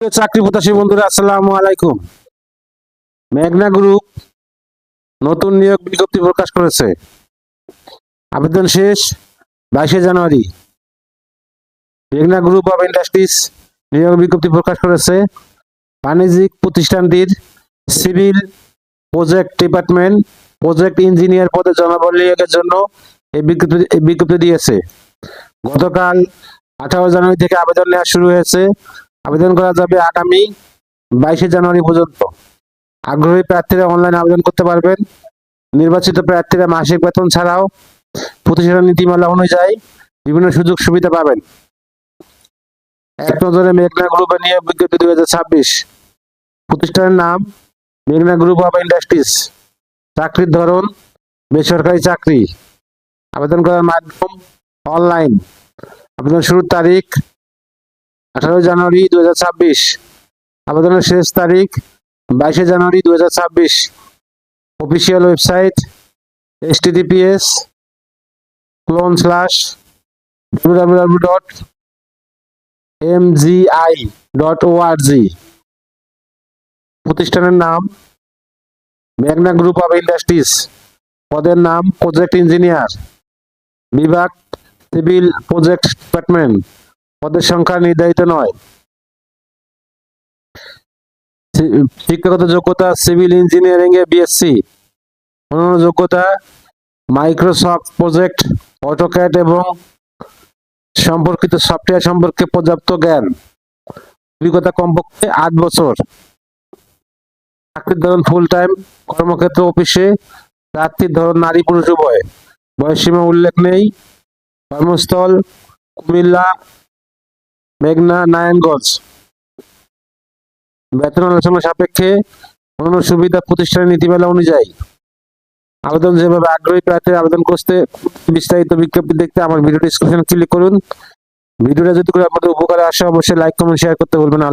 চাকরি প্রত্যাশী বন্ধুরা, আসসালামু আলাইকুম। মেঘনা গ্রুপ নতুন নিয়োগ বিজ্ঞপ্তি প্রকাশ করেছে। আবেদন শেষ 22 জানুয়ারি। মেঘনা গ্রুপ অফ ইন্ডাস্ট্রিজ নিয়োগ বিজ্ঞপ্তি প্রকাশ করেছে। বাণিজ্যিক প্রতিষ্ঠানটির civil project department project engineer পদে জনবল নিয়োগের জন্য এই বিজ্ঞপ্তি দিয়েছে। গতকাল 18 জানুয়ারি থেকে আবেদন নেওয়া শুরু হয়েছে। আবেদন করা যাবে আগামী 22 জানুয়ারি পর্যন্ত। আগ্রহী প্রার্থীরা অনলাইনে আবেদন করতে পারবেন। নির্বাচিত প্রার্থীরা মাসিক বেতন ছাড়াও প্রতিষ্ঠান নীতিমালা অনুযায়ী বিভিন্ন সুযোগ সুবিধা পাবেন। এক নজরে মেঘনা গ্রুপের নিয়োগ বিজ্ঞপ্তি 2026। প্রতিষ্ঠানের নাম মেঘনা গ্রুপ অফ ইন্ডাস্ট্রিজ। চাকরির ধরন বেসরকারি চাকরি। আবেদন করার মাধ্যম অনলাইন। আবেদন শুরুর তারিখ 18 জানুয়ারি 2026। আবেদনের শেষ তারিখ 22 জানুয়ারি 2026। Official website https://www.mgi.org। প্রতিষ্ঠানের নাম মেঘনা গ্রুপ অফ ইন্ডাস্ট্রিজ। পদের নাম প্রজেক্ট ইঞ্জিনিয়ার। বিভাগ সিভিল প্রজেক্ট ডিপার্টমেন্ট। পদের সংখ্যা নির্ধারিত নয়। শিক্ষাগত যোগ্যতা সিভিল ইঞ্জিনিয়ারিং এ বিএসসি। অন্যান্য যোগ্যতা মাইক্রোসফট প্রজেক্ট, অটোক্যাড এবং সম্পর্কিত সফটওয়্যার সম্পর্কে পর্যাপ্ত জ্ঞান। অভিজ্ঞতা কমপক্ষে 8 বছর। চাকরির ধরন ফুল টাইম, কর্মক্ষেত্র অফিসে। প্রার্থীর ধরন নারী পুরুষ উভয়। বয়সসীমা উল্লেখ নেই। কর্মস্থল কুমিল্লা, মেঘনা, নারায়ণগঞ্জ। বেতন আলোচনা সাপেক্ষে, অন্যান্য সুবিধা প্রতিষ্ঠানের নীতিমালা অনুযায়ী। আবেদন যেভাবে আগ্রহী প্রার্থীরা আবেদন করতে বিস্তারিত বিজ্ঞপ্তি দেখতে আমার ভিডিও ডেসক্রিপশনে ক্লিক করুন। ভিডিওটা যদি করে আপনাদের উপকারে আসে অবশ্যই লাইক কমেন্ট শেয়ার করতে ভুলবেন না।